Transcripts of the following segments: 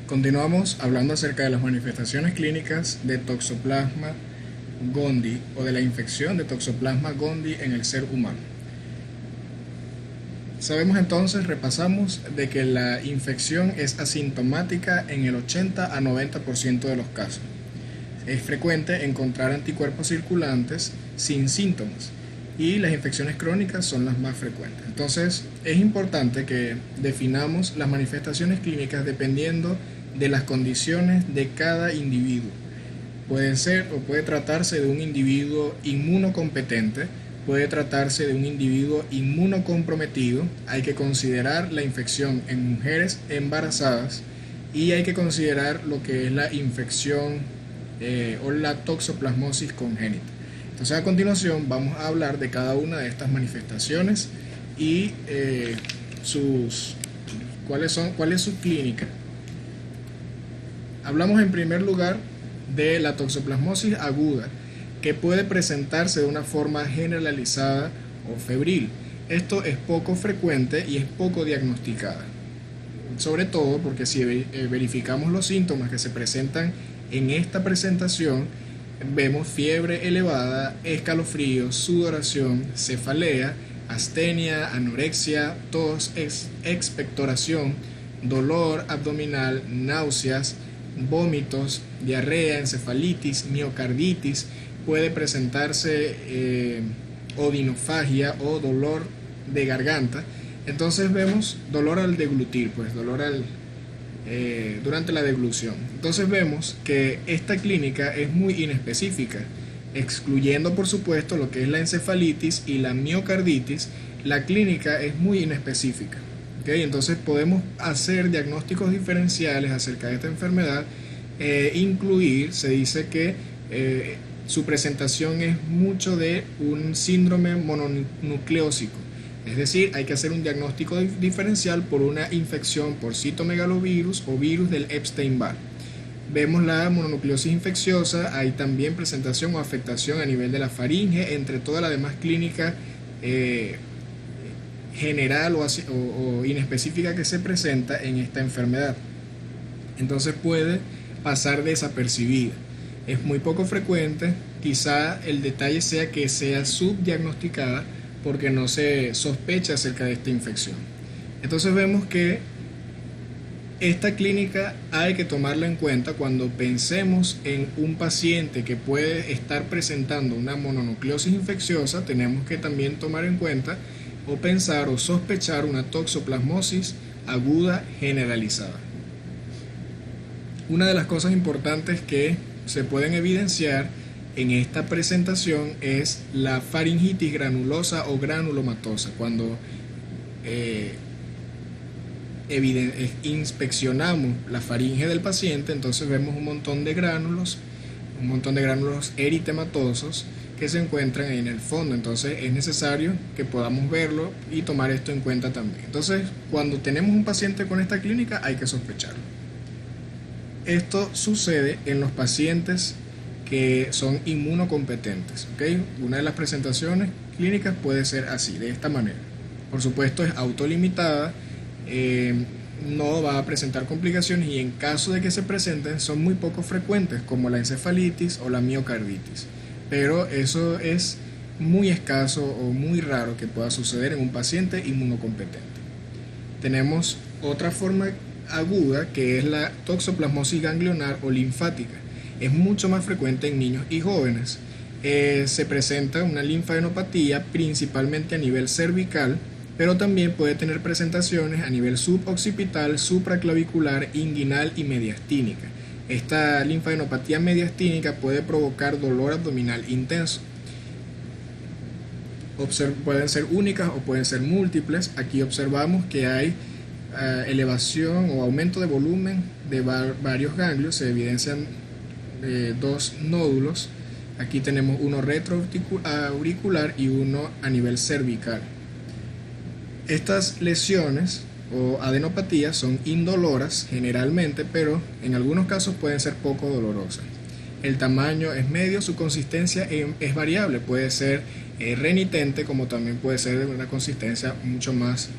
Continuamos hablando acerca de las manifestaciones clínicas de Toxoplasma gondii o de la infección de Toxoplasma gondii en el ser humano. Sabemos entonces, repasamos, de que la infección es asintomática en el 80 a 90% de los casos. Es frecuente encontrar anticuerpos circulantes sin síntomas y las infecciones crónicas son las más frecuentes. Entonces es importante que definamos las manifestaciones clínicas dependiendo de las condiciones de cada individuo. Puede ser o puede tratarse de un individuo inmunocompetente, puede tratarse de un individuo inmunocomprometido. Hay que considerar la infección en mujeres embarazadas y hay que considerar lo que es la infección o la toxoplasmosis congénita. Entonces a continuación vamos a hablar de cada una de estas manifestaciones y cuál es su clínica. Hablamos en primer lugar de la toxoplasmosis aguda, que puede presentarse de una forma generalizada o febril. Esto es poco frecuente y es poco diagnosticada, sobre todo porque si verificamos los síntomas que se presentan en esta presentación, vemos fiebre elevada, escalofríos, sudoración, cefalea, astenia, anorexia, tos, expectoración, dolor abdominal, náuseas, vómitos, diarrea, encefalitis, miocarditis. Puede presentarse odinofagia o dolor de garganta. Entonces vemos dolor al deglutir, dolor durante la deglución. Entonces vemos que esta clínica es muy inespecífica, excluyendo por supuesto lo que es la encefalitis y la miocarditis. La clínica es muy inespecífica. Entonces podemos hacer diagnósticos diferenciales acerca de esta enfermedad, incluir, se dice que su presentación es mucho de un síndrome mononucleósico, es decir, hay que hacer un diagnóstico diferencial por una infección por citomegalovirus o virus del Epstein-Barr. Vemos la mononucleosis infecciosa, hay también presentación o afectación a nivel de la faringe, entre toda la demás clínica general o inespecífica que se presenta en esta enfermedad. Entonces puede pasar desapercibida. Es muy poco frecuente, quizá el detalle sea que sea subdiagnosticada porque no se sospecha acerca de esta infección. Entonces vemos que esta clínica hay que tomarla en cuenta cuando pensemos en un paciente que puede estar presentando una mononucleosis infecciosa. Tenemos que también tomar en cuenta o pensar o sospechar una toxoplasmosis aguda generalizada. Una de las cosas importantes que se pueden evidenciar en esta presentación es la faringitis granulosa o granulomatosa. Cuando inspeccionamos la faringe del paciente, entonces vemos un montón de gránulos eritematosos que se encuentran ahí en el fondo. Entonces es necesario que podamos verlo y tomar esto en cuenta también. Entonces, cuando tenemos un paciente con esta clínica, hay que sospecharlo. Esto sucede en los pacientes que son inmunocompetentes. Una de las presentaciones clínicas puede ser así, de esta manera. Por supuesto es autolimitada, no va a presentar complicaciones y en caso de que se presenten son muy poco frecuentes, como la encefalitis o la miocarditis. Pero eso es muy escaso o muy raro que pueda suceder en un paciente inmunocompetente. Tenemos otra forma aguda que es la toxoplasmosis ganglionar o linfática. Es mucho más frecuente en niños y jóvenes. Se presenta una linfadenopatía principalmente a nivel cervical, pero también puede tener presentaciones a nivel suboccipital, supraclavicular, inguinal y mediastínica. Esta linfadenopatía mediastínica puede provocar dolor abdominal intenso. Pueden ser únicas o pueden ser múltiples. Aquí observamos que hay elevación o aumento de volumen de varios ganglios. Se evidencian dos nódulos. Aquí tenemos uno retroauricular y uno a nivel cervical. Estas lesiones o adenopatías son indoloras generalmente, pero en algunos casos pueden ser poco dolorosas. El tamaño es medio, su consistencia es variable, puede ser renitente como también puede ser de una consistencia mucho más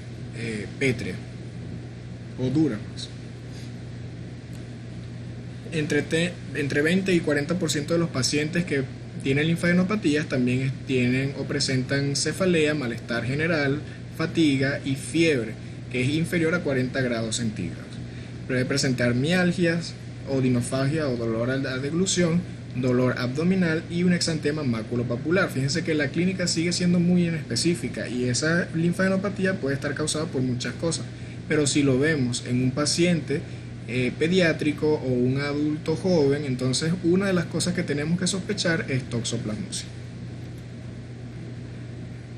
pétrea o dura. Entre 20 y 40% de los pacientes que tienen linfadenopatías también tienen o presentan cefalea, malestar general, fatiga y fiebre, que es inferior a 40 grados centígrados. Puede presentar mialgias, odinofagia o dolor a la deglución, dolor abdominal y un exantema maculopapular. Fíjense que la clínica sigue siendo muy inespecífica y esa linfadenopatía puede estar causada por muchas cosas, pero si lo vemos en un paciente pediátrico o un adulto joven, entonces una de las cosas que tenemos que sospechar es toxoplasmosis.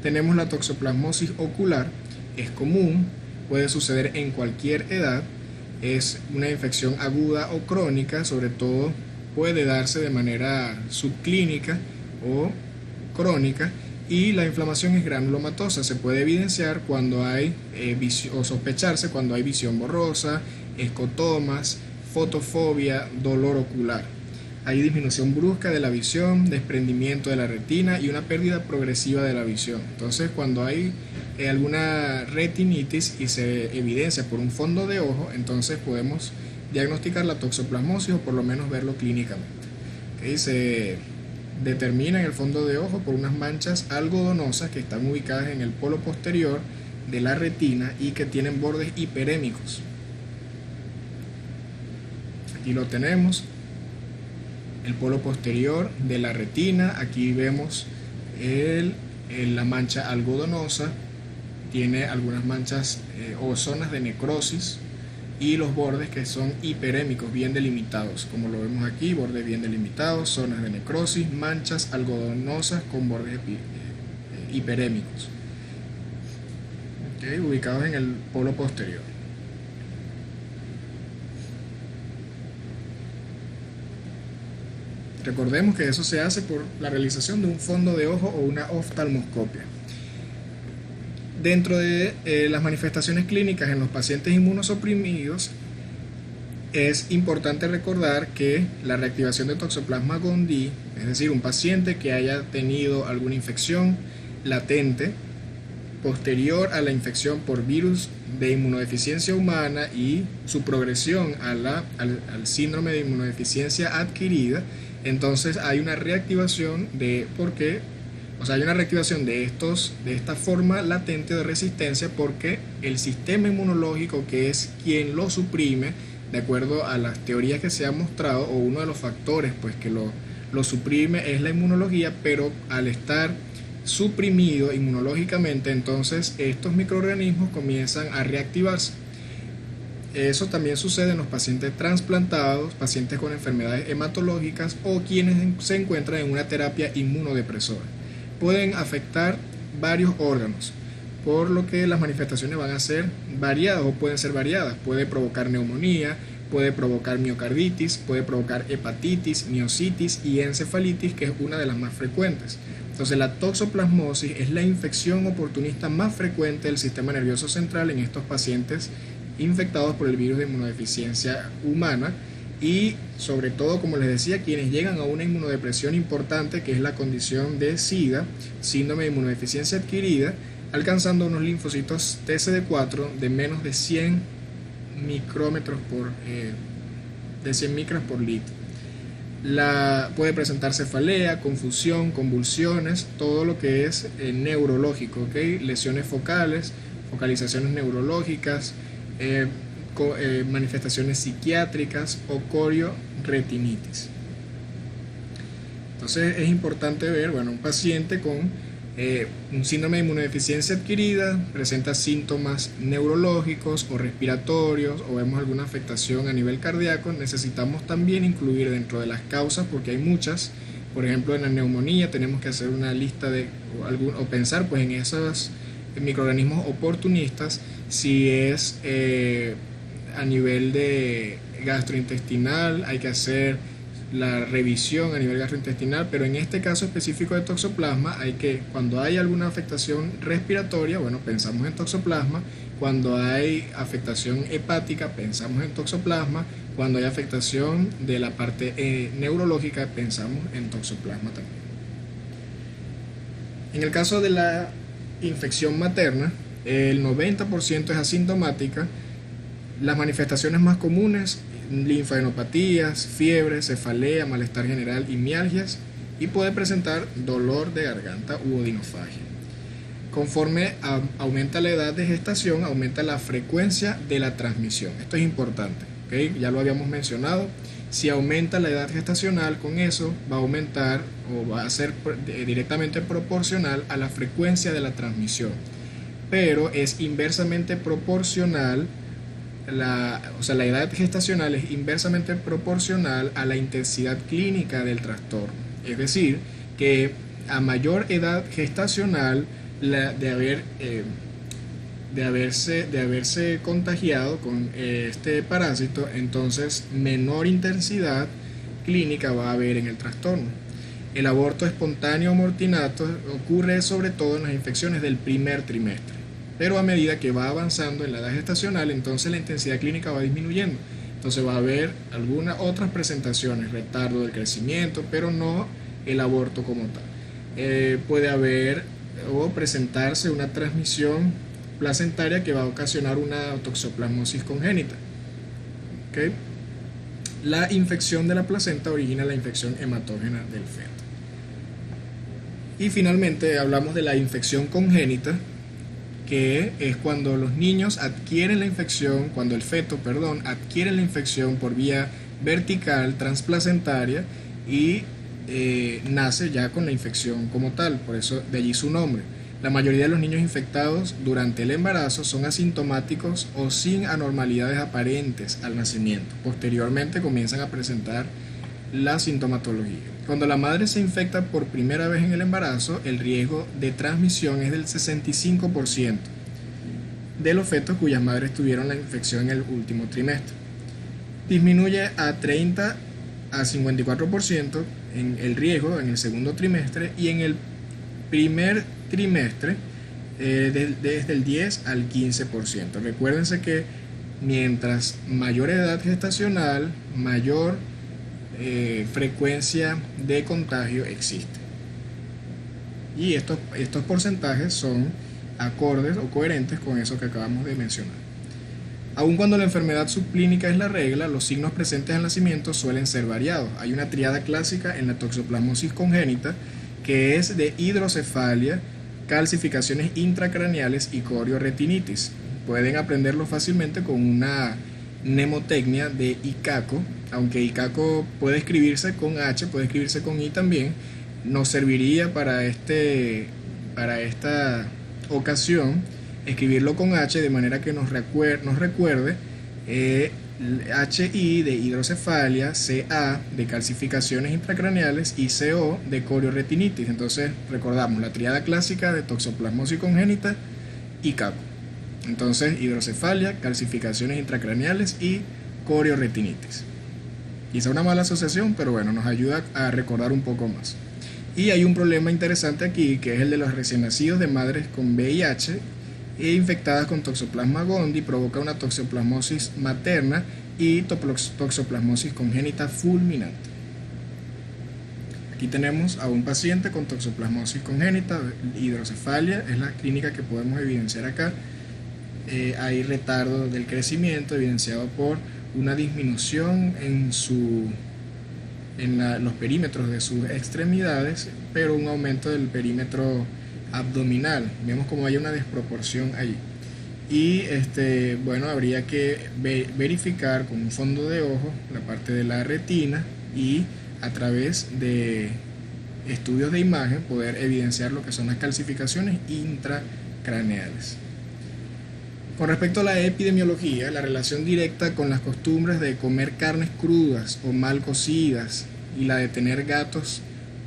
Tenemos la toxoplasmosis ocular, es común, puede suceder en cualquier edad, es una infección aguda o crónica, sobre todo puede darse de manera subclínica o crónica, y la inflamación es granulomatosa. Se puede evidenciar cuando hay o sospecharse cuando hay visión borrosa, escotomas, fotofobia, dolor ocular. Hay disminución brusca de la visión, desprendimiento de la retina y una pérdida progresiva de la visión. Entonces, cuando hay alguna retinitis y se evidencia por un fondo de ojo, entonces podemos diagnosticar la toxoplasmosis o por lo menos verlo clínicamente. ¿Okay? Se determina en el fondo de ojo por unas manchas algodonosas que están ubicadas en el polo posterior de la retina y que tienen bordes hiperémicos. Aquí lo tenemos, el polo posterior de la retina. Aquí vemos la mancha algodonosa, tiene algunas manchas o zonas de necrosis, y los bordes que son hiperémicos, bien delimitados, como lo vemos aquí, bordes bien delimitados, zonas de necrosis, manchas algodonosas con bordes hiperémicos, ¿okay? Ubicados en el polo posterior. Recordemos que eso se hace por la realización de un fondo de ojo o una oftalmoscopia. Dentro de las manifestaciones clínicas en los pacientes inmunosuprimidos, es importante recordar que la reactivación de Toxoplasma gondii, es decir, un paciente que haya tenido alguna infección latente posterior a la infección por virus de inmunodeficiencia humana y su progresión al síndrome de inmunodeficiencia adquirida, entonces hay una reactivación hay una reactivación de esta forma latente de resistencia, porque el sistema inmunológico, que es quien lo suprime, de acuerdo a las teorías que se han mostrado, o uno de los factores pues que lo suprime es la inmunología, pero al estar suprimido inmunológicamente, entonces estos microorganismos comienzan a reactivarse. Eso también sucede en los pacientes trasplantados, pacientes con enfermedades hematológicas o quienes se encuentran en una terapia inmunodepresora. Pueden afectar varios órganos, por lo que las manifestaciones van a ser variadas o pueden ser variadas. Puede provocar neumonía, puede provocar miocarditis, puede provocar hepatitis, miositis y encefalitis, que es una de las más frecuentes. Entonces, la toxoplasmosis es la infección oportunista más frecuente del sistema nervioso central en estos pacientes infectados por el virus de inmunodeficiencia humana, y sobre todo, como les decía, quienes llegan a una inmunodepresión importante, que es la condición de SIDA, síndrome de inmunodeficiencia adquirida, alcanzando unos linfocitos TCD4 de menos de 100 micrómetros de 100 micras por litro. Puede presentar cefalea, confusión, convulsiones, todo lo que es neurológico, ¿okay? Lesiones focales, focalizaciones neurológicas, manifestaciones psiquiátricas o corioretinitis. Entonces es importante ver, un paciente con un síndrome de inmunodeficiencia adquirida presenta síntomas neurológicos o respiratorios, o vemos alguna afectación a nivel cardíaco. Necesitamos también incluir dentro de las causas, porque hay muchas. Por ejemplo, en la neumonía tenemos que hacer una lista o pensar pues en esos microorganismos oportunistas, si es a nivel de gastrointestinal, hay que hacer la revisión a nivel gastrointestinal, pero en este caso específico de toxoplasma, cuando hay alguna afectación respiratoria, pensamos en toxoplasma. Cuando hay afectación hepática, pensamos en toxoplasma. Cuando hay afectación de la parte neurológica, pensamos en toxoplasma también. En el caso de la infección materna, el 90% es asintomática, Las manifestaciones más comunes: linfadenopatías, fiebre, cefalea, malestar general y mialgias, y puede presentar dolor de garganta u odinofagia. Conforme aumenta la edad de gestación, aumenta la frecuencia de la transmisión. Esto es importante, ¿okay? Ya lo habíamos mencionado. Si aumenta la edad gestacional, con eso va a aumentar o va a ser directamente proporcional a la frecuencia de la transmisión. Pero es inversamente proporcional, la edad gestacional es inversamente proporcional a la intensidad clínica del trastorno. Es decir, que a mayor edad gestacional de haberse contagiado con este parásito, entonces menor intensidad clínica va a haber en el trastorno. El aborto espontáneo mortinato ocurre sobre todo en las infecciones del primer trimestre, pero a medida que va avanzando en la edad gestacional, entonces la intensidad clínica va disminuyendo. Entonces va a haber algunas otras presentaciones, retardo del crecimiento, pero no el aborto como tal. Puede haber o presentarse una transmisión placentaria que va a ocasionar una toxoplasmosis congénita. ¿Okay? La infección de la placenta origina la infección hematógena del feto. Y finalmente hablamos de la infección congénita, que es cuando los niños adquieren la infección, cuando el feto, adquiere la infección por vía vertical transplacentaria y nace ya con la infección como tal, por eso de allí su nombre. La mayoría de los niños infectados durante el embarazo son asintomáticos o sin anormalidades aparentes al nacimiento. Posteriormente comienzan a presentar la sintomatología. Cuando la madre se infecta por primera vez en el embarazo, el riesgo de transmisión es del 65% de los fetos cuyas madres tuvieron la infección en el último trimestre. Disminuye a 30 a 54% en el riesgo en el segundo trimestre, y en el primer trimestre desde el 10 al 15%. Recuérdense que mientras mayor edad gestacional, mayor frecuencia de contagio existe. Y estos porcentajes son acordes o coherentes con eso que acabamos de mencionar. Aun cuando la enfermedad subclínica es la regla, los signos presentes al nacimiento suelen ser variados. Hay una tríada clásica en la toxoplasmosis congénita que es de hidrocefalia, calcificaciones intracraneales y corioretinitis. Pueden aprenderlo fácilmente con una mnemotecnia de ICACO, aunque ICACO puede escribirse con H, puede escribirse con I también. Nos serviría para esta ocasión escribirlo con H, de manera que nos recuerde HI de hidrocefalia, CA de calcificaciones intracraneales y CO de corioretinitis. Entonces recordamos la tríada clásica de toxoplasmosis congénita y CACO. Entonces hidrocefalia, calcificaciones intracraneales y corioretinitis. Quizá una mala asociación, pero bueno, nos ayuda a recordar un poco más. Y hay un problema interesante aquí, que es el de los recién nacidos de madres con VIH e infectadas con Toxoplasma gondii. Provoca una toxoplasmosis materna y toxoplasmosis congénita fulminante. Aquí tenemos a un paciente con toxoplasmosis congénita, hidrocefalia, es la clínica que podemos evidenciar acá. Hay retardo del crecimiento evidenciado por una disminución en los perímetros de sus extremidades, pero un aumento del perímetro abdominal. Vemos como hay una desproporción ahí. Y habría que verificar con un fondo de ojo la parte de la retina y a través de estudios de imagen poder evidenciar lo que son las calcificaciones intracraneales. Con respecto a la epidemiología, la relación directa con las costumbres de comer carnes crudas o mal cocidas y la de tener gatos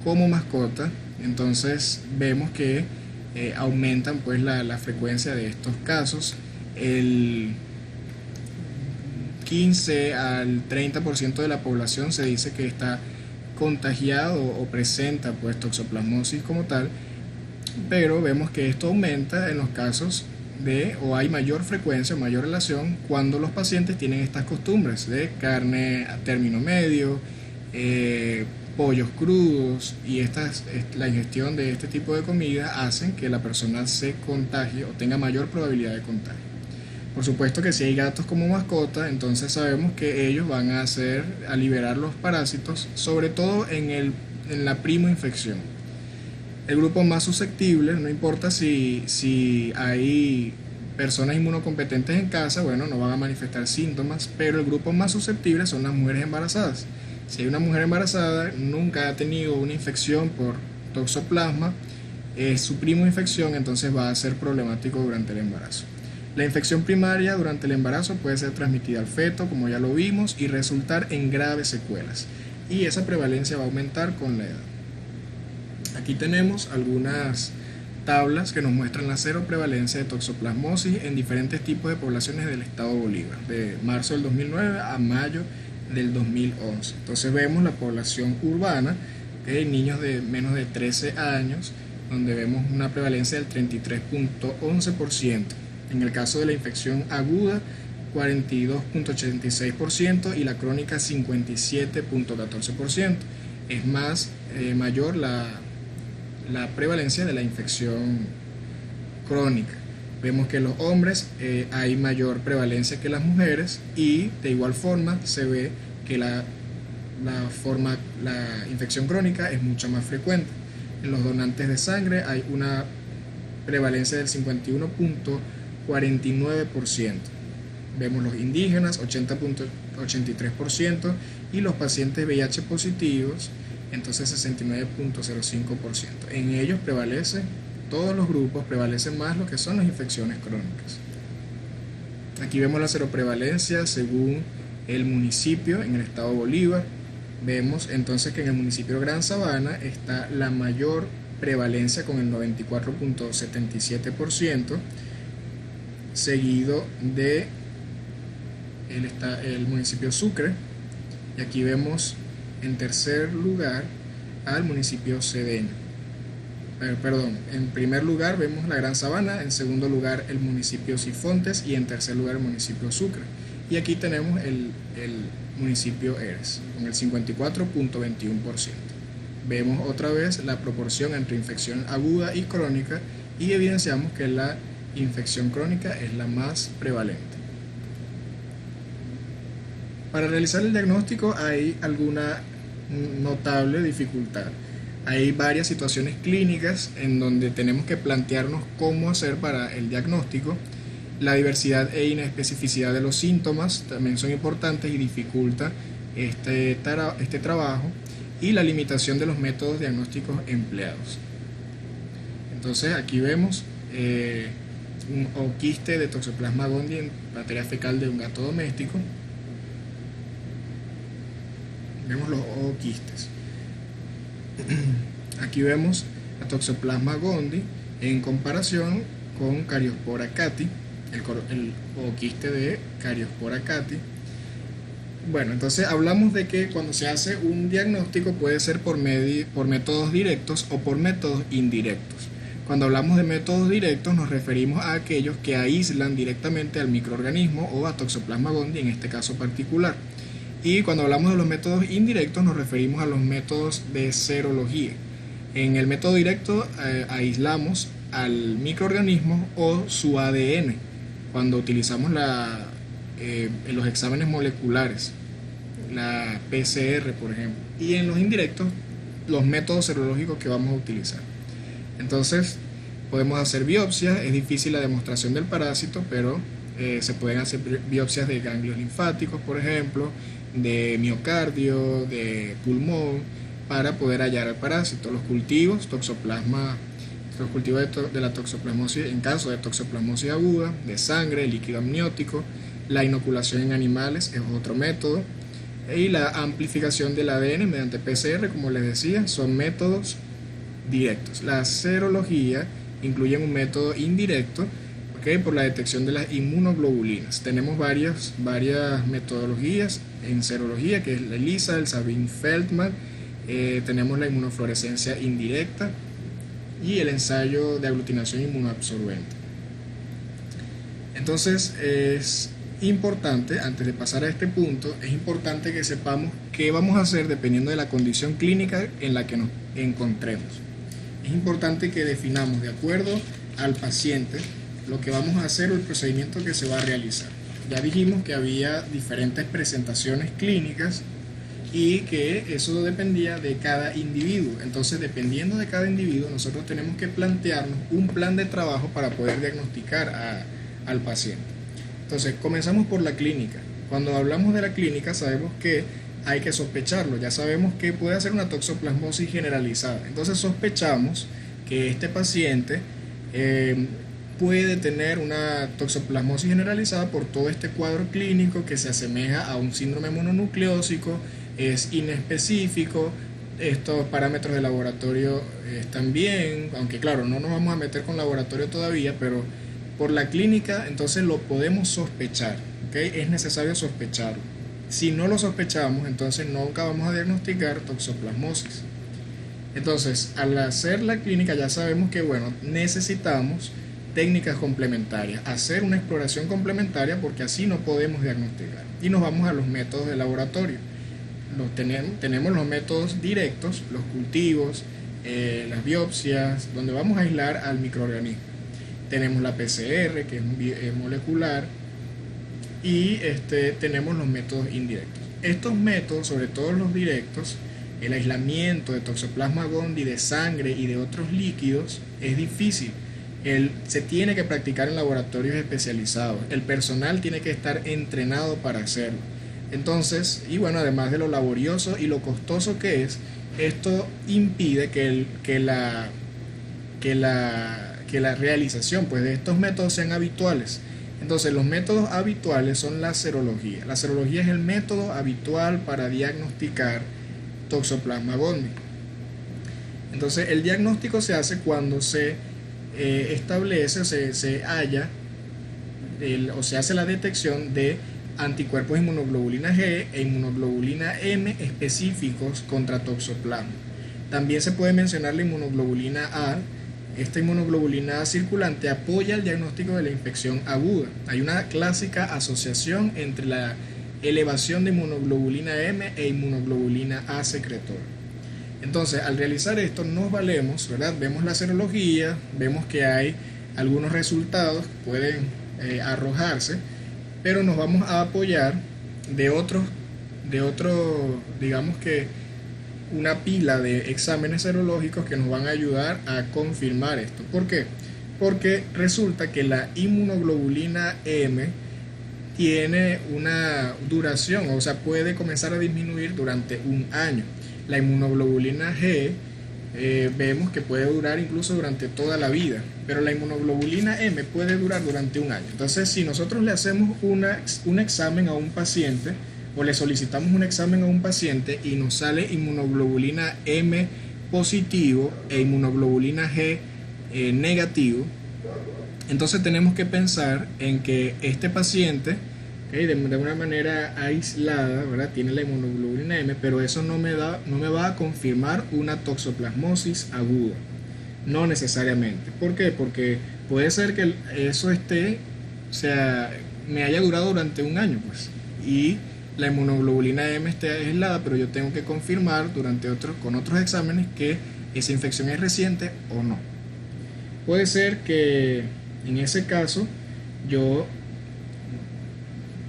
como mascota, entonces vemos que aumentan pues la frecuencia de estos casos. El 15 al 30% de la población se dice que está contagiado o presenta pues toxoplasmosis como tal, pero vemos que esto aumenta en los casos o hay mayor frecuencia o mayor relación cuando los pacientes tienen estas costumbres de carne a término medio, pollos crudos, y la ingestión de este tipo de comida hacen que la persona se contagie o tenga mayor probabilidad de contagio. Por supuesto que si hay gatos como mascota, entonces sabemos que ellos van a liberar los parásitos, sobre todo en la primoinfección. El grupo más susceptible, no importa si hay personas inmunocompetentes en casa, bueno, no van a manifestar síntomas, pero el grupo más susceptible son las mujeres embarazadas. Si hay una mujer embarazada, nunca ha tenido una infección por toxoplasma, su primoinfección, entonces va a ser problemático durante el embarazo. La infección primaria durante el embarazo puede ser transmitida al feto, como ya lo vimos, y resultar en graves secuelas. Y esa prevalencia va a aumentar con la edad. Aquí tenemos algunas tablas que nos muestran la seroprevalencia de toxoplasmosis en diferentes tipos de poblaciones del estado Bolívar, de marzo del 2009 a mayo del 2011. Entonces vemos la población urbana, niños de menos de 13 años, donde vemos una prevalencia del 33.11%. En el caso de la infección aguda, 42.86% y la crónica 57.14%. Es mayor la prevalencia de la infección crónica. Vemos que en los hombres hay mayor prevalencia que las mujeres y de igual forma se ve que la infección crónica es mucho más frecuente. En los donantes de sangre hay una prevalencia del 51.49%. Vemos los indígenas 80.83% y los pacientes VIH positivos entonces 69.05%. En ellos todos los grupos prevalecen más lo que son las infecciones crónicas. Aquí vemos la seroprevalencia según el municipio en el estado Bolívar. Vemos entonces que en el municipio de Gran Sabana está la mayor prevalencia con el 94.77%, seguido de el municipio Sucre, y aquí vemos en tercer lugar al municipio Cedeño. En primer lugar vemos la Gran Sabana, en segundo lugar el municipio Sifontes y en tercer lugar el municipio Sucre. Y aquí tenemos el municipio Eres con el 54.21%. Vemos otra vez la proporción entre infección aguda y crónica y evidenciamos que la infección crónica es la más prevalente. Para realizar el diagnóstico hay alguna notable dificultad. Hay varias situaciones clínicas en donde tenemos que plantearnos cómo hacer para el diagnóstico. La diversidad e inespecificidad de los síntomas también son importantes y dificulta este trabajo, y la limitación de los métodos diagnósticos empleados. Entonces aquí vemos un ooquiste de Toxoplasma gondii en materia fecal de un gato doméstico. Vemos los ooquistes. Aquí vemos a Toxoplasma gondii en comparación con Cariospora cati, el ooquiste de Cariospora cati. Bueno, entonces hablamos de que cuando se hace un diagnóstico puede ser por métodos directos o por métodos indirectos. Cuando hablamos de métodos directos nos referimos a aquellos que aíslan directamente al microorganismo o a Toxoplasma gondii en este caso particular. Y cuando hablamos de los métodos indirectos nos referimos a los métodos de serología. En el método directo aislamos al microorganismo o su ADN cuando utilizamos los exámenes moleculares, la PCR por ejemplo, y en los indirectos los métodos serológicos que vamos a utilizar. Entonces podemos hacer biopsias, es difícil la demostración del parásito, pero se pueden hacer biopsias de ganglios linfáticos por ejemplo, de miocardio, de pulmón, para poder hallar al parásito. Los cultivos de la toxoplasmosis en caso de toxoplasmosis aguda, de sangre, líquido amniótico, la inoculación en animales es otro método, y la amplificación del ADN mediante PCR, como les decía, son métodos directos. La serología incluye un método indirecto, por la detección de las inmunoglobulinas. Tenemos varias metodologías en serología, que es la ELISA, el Sabin-Feldman, tenemos la inmunofluorescencia indirecta y el ensayo de aglutinación inmunoabsorbente. Entonces es importante, antes de pasar a este punto, es importante que sepamos qué vamos a hacer dependiendo de la condición clínica en la que nos encontremos. Es importante que definamos de acuerdo al paciente lo que vamos a hacer o el procedimiento que se va a realizar. Ya dijimos que había diferentes presentaciones clínicas y que eso dependía de cada individuo. Entonces, dependiendo de cada individuo, nosotros tenemos que plantearnos un plan de trabajo para poder diagnosticar al paciente. Entonces, comenzamos por la clínica. Cuando hablamos de la clínica, sabemos que hay que sospecharlo. Ya sabemos que puede hacer una toxoplasmosis generalizada. Entonces, sospechamos que este paciente puede tener una toxoplasmosis generalizada por todo este cuadro clínico que se asemeja a un síndrome mononucleósico, es inespecífico, estos parámetros de laboratorio están bien, aunque claro, no nos vamos a meter con laboratorio todavía, pero por la clínica entonces lo podemos sospechar, ¿okay? Es necesario sospecharlo. Si no lo sospechamos, entonces nunca vamos a diagnosticar toxoplasmosis. Entonces, al hacer la clínica ya sabemos que, bueno, necesitamos técnicas complementarias, hacer una exploración complementaria porque así no podemos diagnosticar. Y nos vamos a los métodos de laboratorio. Tenemos los métodos directos, los cultivos, las biopsias, donde vamos a aislar al microorganismo. Tenemos la PCR, que es molecular, y tenemos los métodos indirectos. Estos métodos, sobre todo los directos, el aislamiento de Toxoplasma gondii de sangre y de otros líquidos es difícil. Se tiene que practicar en laboratorios especializados. El personal tiene que estar entrenado para hacerlo. Entonces, y bueno, además de lo laborioso y lo costoso que es, esto impide que la realización pues, de estos métodos sean habituales. Entonces, los métodos habituales son la serología. La serología es el método habitual para diagnosticar Toxoplasma gondii. Entonces, el diagnóstico se hace cuando se establece o se halla o se hace la detección de anticuerpos inmunoglobulina G e inmunoglobulina M específicos contra toxoplasma. También se puede mencionar la inmunoglobulina A. Esta inmunoglobulina A circulante apoya el diagnóstico de la infección aguda. Hay una clásica asociación entre la elevación de inmunoglobulina M e inmunoglobulina A secretora. Entonces, al realizar esto nos valemos, ¿verdad? Vemos la serología, vemos que hay algunos resultados que pueden arrojarse, pero nos vamos a apoyar de otro, digamos que una pila de exámenes serológicos que nos van a ayudar a confirmar esto. ¿Por qué? Porque resulta que la inmunoglobulina M tiene una duración, o sea, puede comenzar a disminuir durante un año. La inmunoglobulina G vemos que puede durar incluso durante toda la vida, pero la inmunoglobulina M puede durar durante un año. Entonces, si nosotros le hacemos un examen a un paciente o le solicitamos un examen a un paciente y nos sale inmunoglobulina M positivo e inmunoglobulina G negativo, entonces tenemos que pensar en que este paciente, de una manera aislada, ¿verdad?, tiene la inmunoglobulina M, pero eso no me va a confirmar una toxoplasmosis aguda. No necesariamente. ¿Por qué? Porque puede ser que eso me haya durado durante un año, pues, y la inmunoglobulina M esté aislada, pero yo tengo que confirmar con otros exámenes que esa infección es reciente o no. Puede ser que en ese caso yo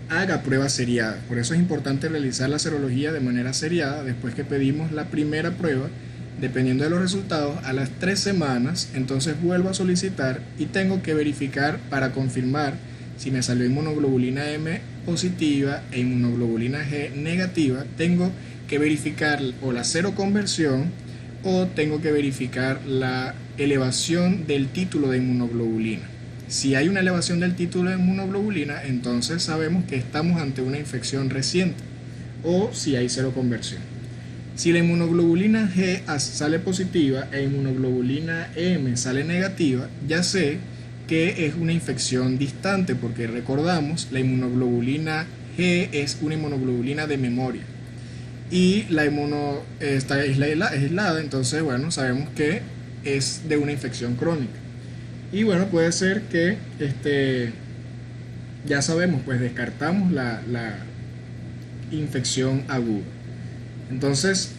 haga pruebas seriadas. Por eso es importante realizar la serología de manera seriada. Después que pedimos la primera prueba, dependiendo de los resultados, a las 3 semanas, entonces vuelvo a solicitar y tengo que verificar para confirmar si me salió inmunoglobulina M positiva e inmunoglobulina G negativa. Tengo que verificar o la seroconversión o tengo que verificar la elevación del título de inmunoglobulina. Si hay una elevación del título de inmunoglobulina, entonces sabemos que estamos ante una infección reciente, o si hay seroconversión. Si la inmunoglobulina G sale positiva e inmunoglobulina M sale negativa, ya sé que es una infección distante, porque recordamos, la inmunoglobulina G es una inmunoglobulina de memoria y la está aislada, entonces bueno, sabemos que es de una infección crónica. Y bueno, puede ser que ya sabemos, pues descartamos la infección aguda. Entonces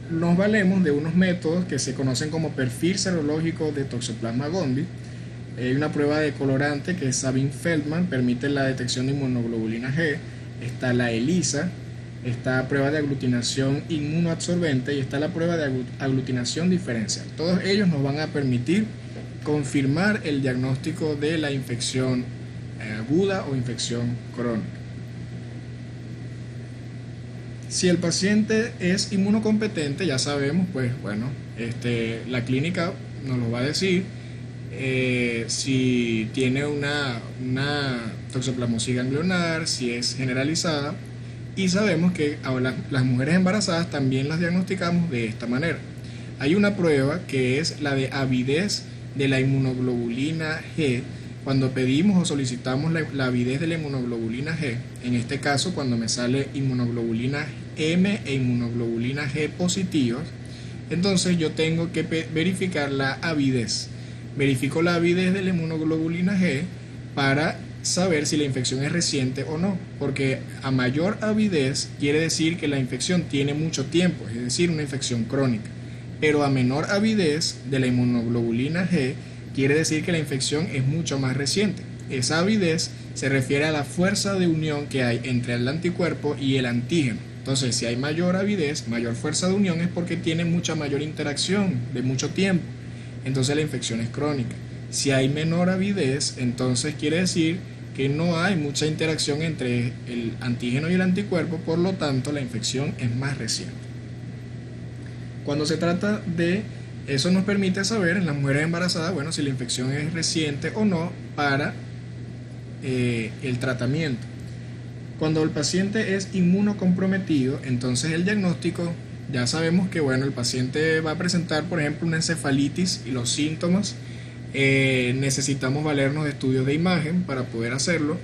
nos valemos de unos métodos que se conocen como perfil serológico de Toxoplasma gondii. Hay una prueba de colorante que es Sabin-Feldman, permite la detección de inmunoglobulina G. Está la ELISA, está prueba de aglutinación inmunoabsorbente y está la prueba de aglutinación diferencial. Todos ellos nos van a permitir confirmar el diagnóstico de la infección aguda o infección crónica. Si el paciente es inmunocompetente, ya sabemos, pues bueno, la clínica nos lo va a decir. Si tiene una toxoplasmosis ganglionar, si es generalizada, y sabemos que ahora las mujeres embarazadas también las diagnosticamos de esta manera. Hay una prueba que es la de avidez de la inmunoglobulina G. Cuando pedimos o solicitamos la avidez de la inmunoglobulina G, en este caso cuando me sale inmunoglobulina M e inmunoglobulina G positivas, entonces yo tengo que verificar la avidez. Verifico la avidez de la inmunoglobulina G para saber si la infección es reciente o no, porque a mayor avidez quiere decir que la infección tiene mucho tiempo, es decir, una infección crónica, pero a menor avidez de la inmunoglobulina G quiere decir que la infección es mucho más reciente. Esa avidez se refiere a la fuerza de unión que hay entre el anticuerpo y el antígeno. Entonces, si hay mayor avidez, mayor fuerza de unión, es porque tiene mucha mayor interacción de mucho tiempo. Entonces la infección es crónica. Si hay menor avidez, entonces quiere decir que no hay mucha interacción entre el antígeno y el anticuerpo, por lo tanto la infección es más reciente. Cuando se trata de eso, nos permite saber en las mujeres embarazadas, bueno, si la infección es reciente o no para el tratamiento. Cuando el paciente es inmunocomprometido, entonces el diagnóstico, ya sabemos que bueno, el paciente va a presentar, por ejemplo, una encefalitis y los síntomas. Necesitamos valernos de estudios de imagen para poder hacerlo.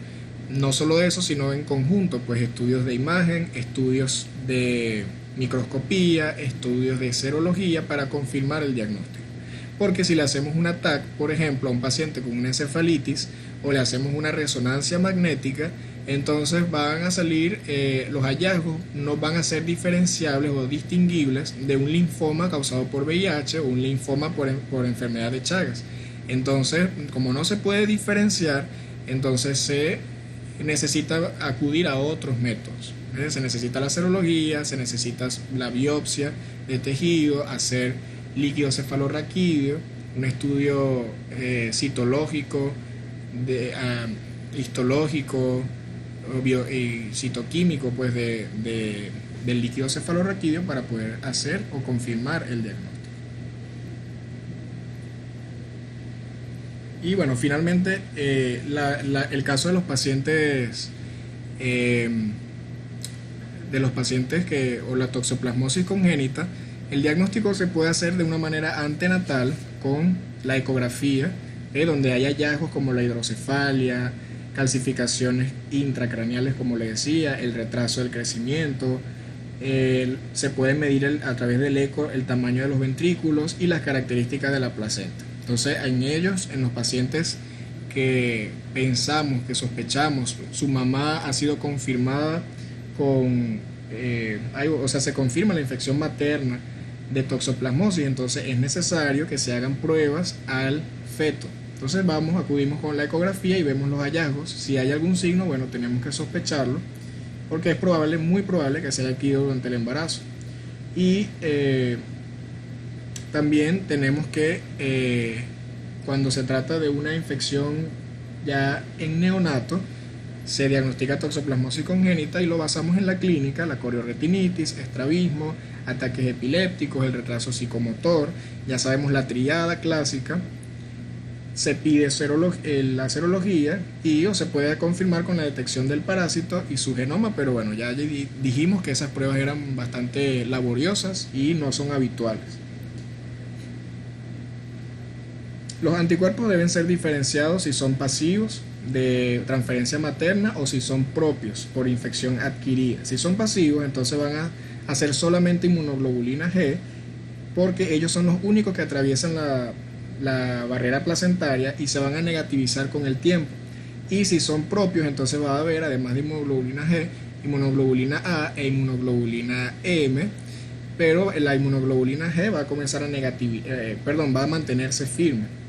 No solo eso, sino en conjunto, pues estudios de imagen, estudios de microscopía, estudios de serología para confirmar el diagnóstico. Porque si le hacemos un TAC, por ejemplo, a un paciente con una encefalitis o le hacemos una resonancia magnética, entonces van a salir los hallazgos, no van a ser diferenciables o distinguibles de un linfoma causado por VIH o un linfoma por enfermedad de Chagas. Entonces, como no se puede diferenciar, entonces se necesita acudir a otros métodos. Se necesita la serología, se necesita la biopsia de tejido, hacer líquido cefalorraquídeo, un estudio citológico, histológico y citoquímico, pues del líquido cefalorraquídeo para poder hacer o confirmar el diagnóstico. Y bueno, finalmente el caso de los pacientes o la toxoplasmosis congénita, el diagnóstico se puede hacer de una manera antenatal con la ecografía, donde hay hallazgos como la hidrocefalia, calcificaciones intracraneales, como le decía, el retraso del crecimiento. Se puede medir a través del eco el tamaño de los ventrículos y las características de la placenta. Entonces, en los pacientes que pensamos, que sospechamos, su mamá ha sido confirmada se confirma la infección materna de toxoplasmosis, entonces es necesario que se hagan pruebas al feto. Entonces acudimos con la ecografía y vemos los hallazgos. Si hay algún signo, bueno, tenemos que sospecharlo, porque es muy probable que se haya adquirido durante el embarazo. Y también tenemos que, cuando se trata de una infección ya en neonato, se diagnostica toxoplasmosis congénita y lo basamos en la clínica, la corioretinitis, estrabismo, ataques epilépticos, el retraso psicomotor. Ya sabemos la triada clásica. Se pide la serología o se puede confirmar con la detección del parásito y su genoma, pero bueno, ya dijimos que esas pruebas eran bastante laboriosas y no son habituales. Los anticuerpos deben ser diferenciados si son pasivos de transferencia materna o si son propios por infección adquirida. Si son pasivos, entonces van a hacer solamente inmunoglobulina G, porque ellos son los únicos que atraviesan la barrera placentaria y se van a negativizar con el tiempo. Y si son propios, entonces va a haber, además de inmunoglobulina G, inmunoglobulina A e inmunoglobulina M, pero la inmunoglobulina G va a comenzar a va a mantenerse firme.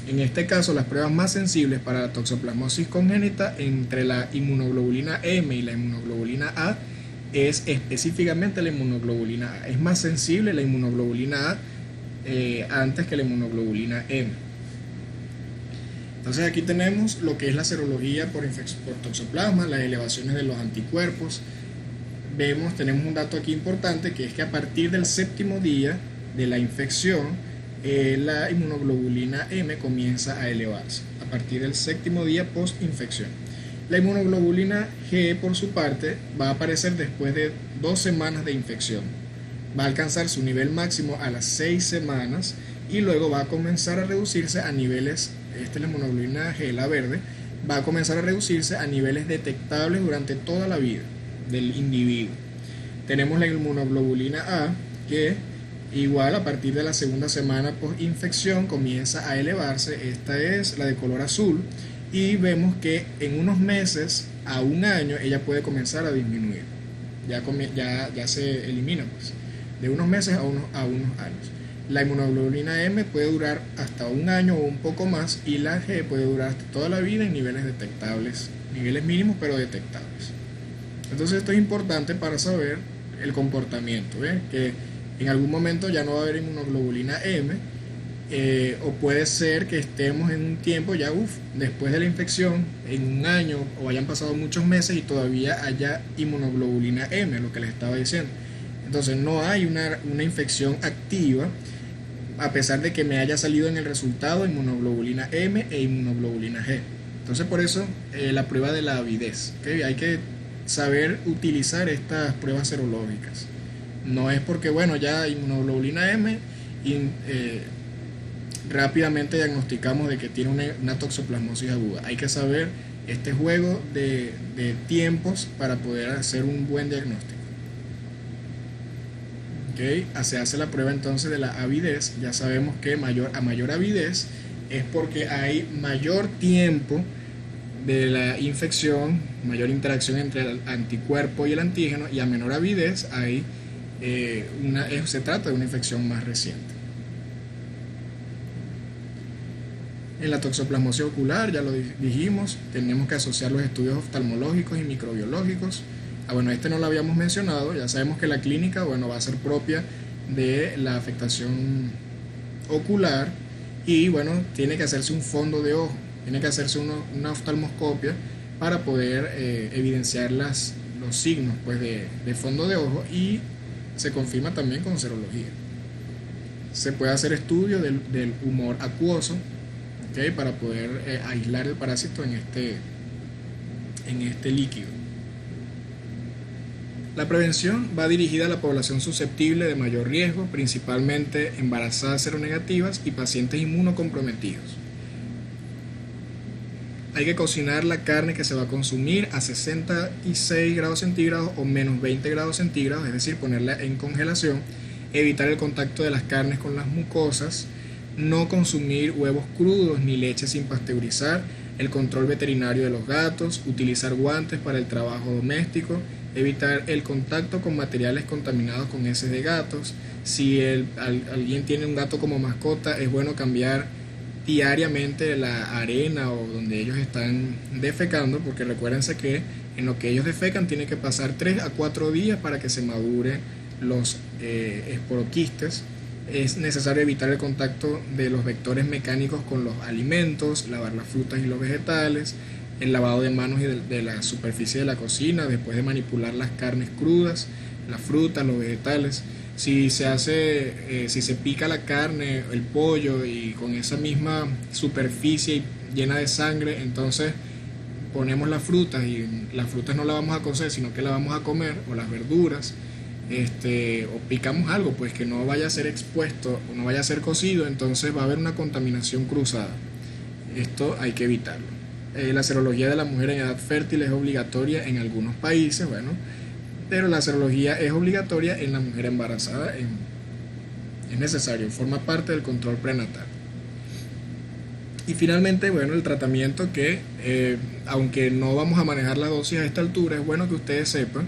En este caso, las pruebas más sensibles para la toxoplasmosis congénita entre la inmunoglobulina M y la inmunoglobulina A es específicamente la inmunoglobulina A. Es más sensible la inmunoglobulina A antes que la inmunoglobulina M. Entonces aquí tenemos lo que es la serología por toxoplasma, las elevaciones de los anticuerpos. Tenemos un dato aquí importante, que es que a partir del 7º día de la infección, la inmunoglobulina M comienza a elevarse, a partir del 7º día post-infección. La inmunoglobulina G, por su parte, va a aparecer después de 2 semanas de infección. Va a alcanzar su nivel máximo a las 6 semanas y luego va a comenzar a reducirse a niveles, esta es la inmunoglobulina G, la verde, va a comenzar a reducirse a niveles detectables durante toda la vida del individuo. Tenemos la inmunoglobulina A, que igual a partir de la 2ª semana post-infección comienza a elevarse. Esta es la de color azul, y vemos que en unos meses a un año ella puede comenzar a disminuir. Ya se elimina, pues, de unos meses a unos años. La inmunoglobulina M puede durar hasta un año o un poco más, y la G puede durar hasta toda la vida en niveles detectables, niveles mínimos pero detectables. Entonces esto es importante para saber el comportamiento, que en algún momento ya no va a haber inmunoglobulina M, o puede ser que estemos en un tiempo ya, después de la infección, en un año o hayan pasado muchos meses y todavía haya inmunoglobulina M, lo que les estaba diciendo. Entonces no hay una infección activa, a pesar de que me haya salido en el resultado inmunoglobulina M e inmunoglobulina G. Entonces por eso la prueba de la avidez, ¿okay? Hay que saber utilizar estas pruebas serológicas. No es porque, bueno, ya inmunoglobulina M rápidamente diagnosticamos de que tiene una toxoplasmosis aguda. Hay que saber este juego de tiempos para poder hacer un buen diagnóstico. ¿Okay? Se hace la prueba entonces de la avidez. Ya sabemos que a mayor avidez es porque hay mayor tiempo de la infección, mayor interacción entre el anticuerpo y el antígeno, y a menor avidez hay se trata de una infección más reciente. En la toxoplasmosis ocular, ya lo dijimos, tenemos que asociar los estudios oftalmológicos y microbiológicos. Bueno, no lo habíamos mencionado. Ya sabemos que la clínica, va a ser propia de la afectación ocular, y tiene que hacerse un fondo de ojo, tiene que hacerse una oftalmoscopia para poder evidenciar los signos, pues, de fondo de ojo, y se confirma también con serología. Se puede hacer estudio del humor acuoso, ¿okay? Para poder aislar el parásito en este líquido. La prevención va dirigida a la población susceptible de mayor riesgo, principalmente embarazadas seronegativas y pacientes inmunocomprometidos. Hay que cocinar la carne que se va a consumir a 66 grados centígrados o menos 20 grados centígrados, es decir, ponerla en congelación, evitar el contacto de las carnes con las mucosas, no consumir huevos crudos ni leche sin pasteurizar, el control veterinario de los gatos, utilizar guantes para el trabajo doméstico, evitar el contacto con materiales contaminados con heces de gatos. Si alguien tiene un gato como mascota, es bueno cambiar diariamente la arena o donde ellos están defecando, porque recuérdense que en lo que ellos defecan tiene que pasar 3 a 4 días para que se maduren los esporoquistes. Es necesario evitar el contacto de los vectores mecánicos con los alimentos, lavar las frutas y los vegetales, el lavado de manos y de la superficie de la cocina después de manipular las carnes crudas, las frutas, los vegetales. Si se pica la carne, el pollo, y con esa misma superficie llena de sangre, entonces ponemos las frutas, y las frutas no las vamos a cocer, sino que las vamos a comer, o las verduras, o picamos algo, pues, que no vaya a ser expuesto o no vaya a ser cocido, entonces va a haber una contaminación cruzada. Esto hay que evitarlo. La serología de la mujer en edad fértil es obligatoria en algunos países, pero la serología es obligatoria en la mujer embarazada. Es necesario, forma parte del control prenatal. Y finalmente, el tratamiento que, aunque no vamos a manejar la dosis a esta altura, es bueno que ustedes sepan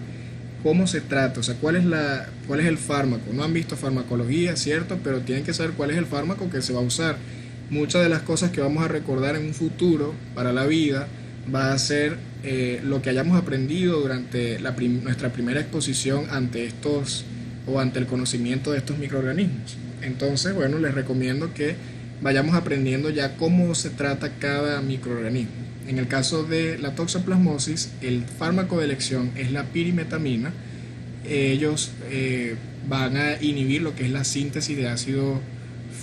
cómo se trata, o sea, cuál es el fármaco. No han visto farmacología, cierto, pero tienen que saber cuál es el fármaco que se va a usar. Muchas de las cosas que vamos a recordar en un futuro para la vida va a ser lo que hayamos aprendido durante nuestra primera exposición ante estos o ante el conocimiento de estos microorganismos. Entonces, bueno, les recomiendo que vayamos aprendiendo ya cómo se trata cada microorganismo. En el caso de la toxoplasmosis, el fármaco de elección es la pirimetamina. Ellos van a inhibir lo que es la síntesis de ácido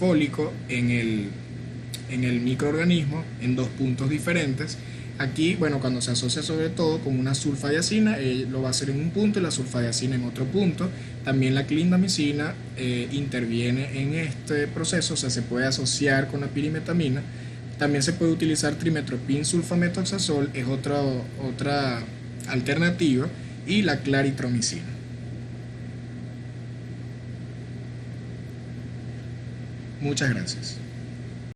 fólico en el microorganismo en dos puntos diferentes. Aquí, bueno, cuando se asocia sobre todo con una sulfadiacina, lo va a hacer en un punto y la sulfadiacina en otro punto. También la clindamicina interviene en este proceso, o sea, se puede asociar con la pirimetamina. También se puede utilizar trimetoprim sulfametoxazol, es otra alternativa, y la claritromicina. Muchas gracias.